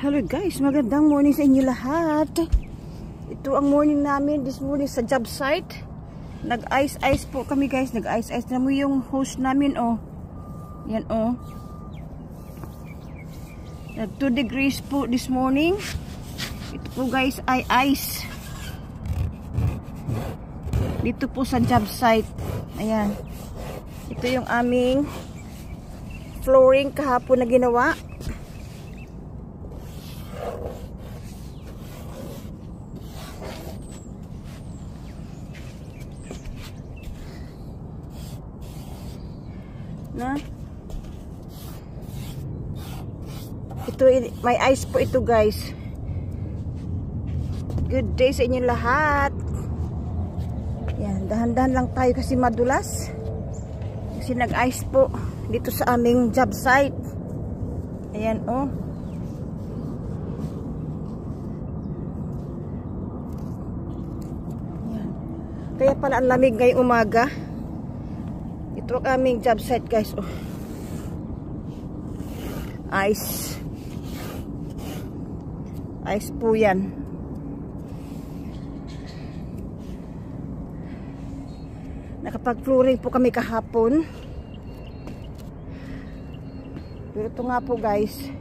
Hello guys, magandang morning sa inyo lahat. Ito ang morning namin this morning sa job site. Nag-ice po kami guys, nag-ice na mo yung hose namin oh. Yan oh. Nag 2 degrees po this morning. Ito po guys ay ice. Dito po sa job site. Ayan. Ito yung aming flooring kahapon na ginawa. Na? Ito, may ice po ito guys. Good day sa inyo lahat. Yan, dahan-dahan lang tayo kasi madulas. Kasi nag-ice po dito sa aming job site. Ayan oh. Yan. Kaya pala ang lamig ngayong umaga. Ito ang aming job site guys oh. Ice po yan. Nakapag-flooring po kami kahapon. Pero ito nga po guys,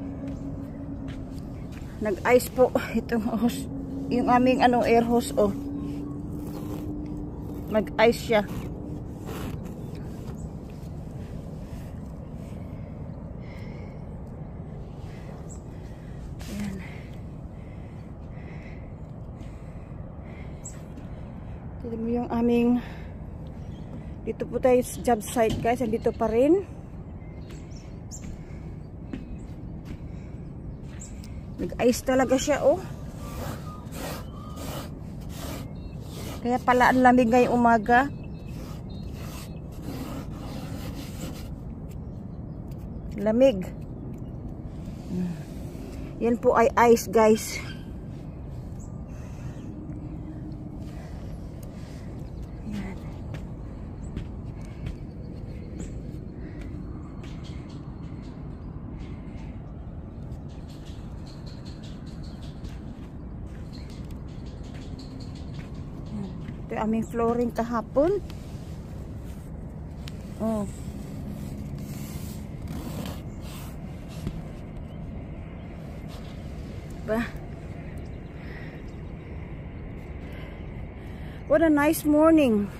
nag-ice po itong hose, yung aming air hose oh. Nag-ice siya. Tignan mo yung aming dito po tayo sa job site guys, andito pa rin. Nag-ice talaga siya oh. Kaya pala ang lamig ngayong umaga. Lamig. Yan po ay ice guys. Ito yung aming flooring kahapon. Oh. Diba? What a nice morning.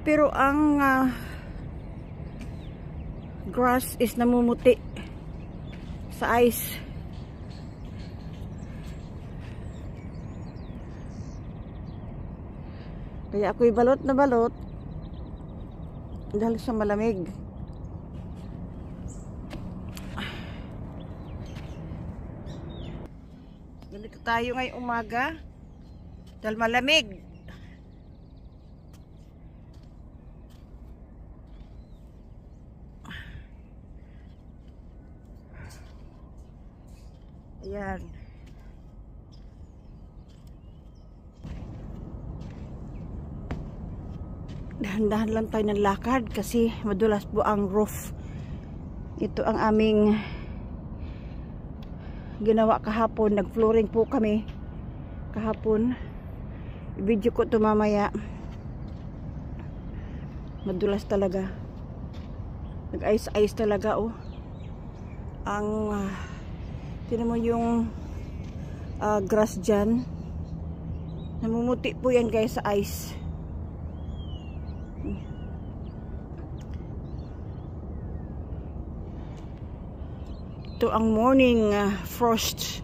Pero ang grass is namumuti sa ice. Kaya ako'y balot na balot dahil sa malamig. Ganito tayo ngayong umaga dahil malamig. Ayan. Dahan-dahan lang tayo ng lakad kasi madulas po ang roof. Ito ang aming ginawa kahapon. Nag-flooring po kami kahapon. I-video ko ito mamaya. Madulas talaga. Nag-ice talaga oh. Ang tinan mo yung grass dyan. Namumuti po yan guys sa ice. Ito ang morning frost.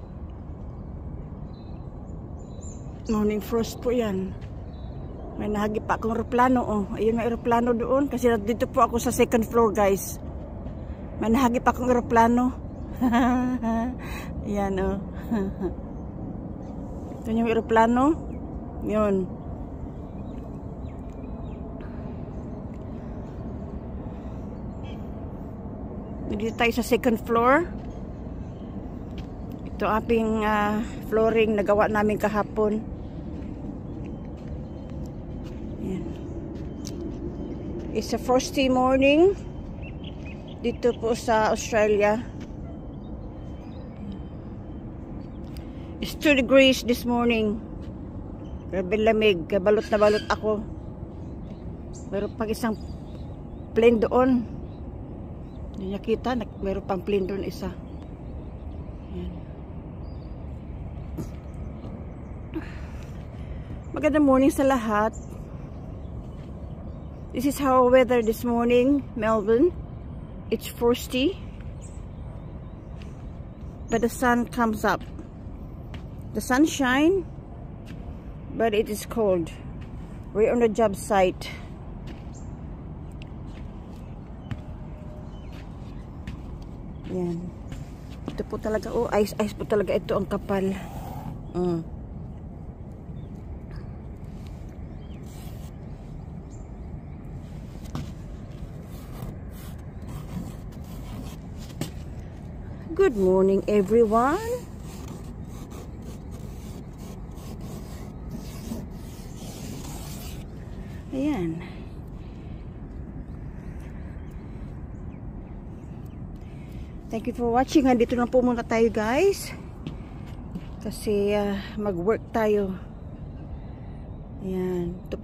Morning frost po yan. May nahagip pa akong aeroplano oh. Ayun may aeroplano doon kasi dito po ako sa second floor guys. May nahagip pa akong aeroplano. Ayan oh. Ito yung aeroplano. Yun. Dito tayo sa second floor. Ito ating flooring nagawa namin kahapon. Ayan. It's a frosty morning dito po sa Australia. It's 2 degrees this morning. Grabe lamig. Balot na balot ako. Meron pang isang plane doon. Hindi niya kita. Meron pang plane doon isa. Yan. Magandang morning sa lahat. This is our weather this morning, Melbourne. It's frosty. But the sun comes up. The sun shine, but it is cold. We're on the job site. Yan. Ito po talaga, oh, ice po talaga ito, ang kapal. Good morning, everyone. Ayan. Thank you for watching. Dito na po muna tayo, guys. Kasi mag-work tayo. Ayan. Ito pa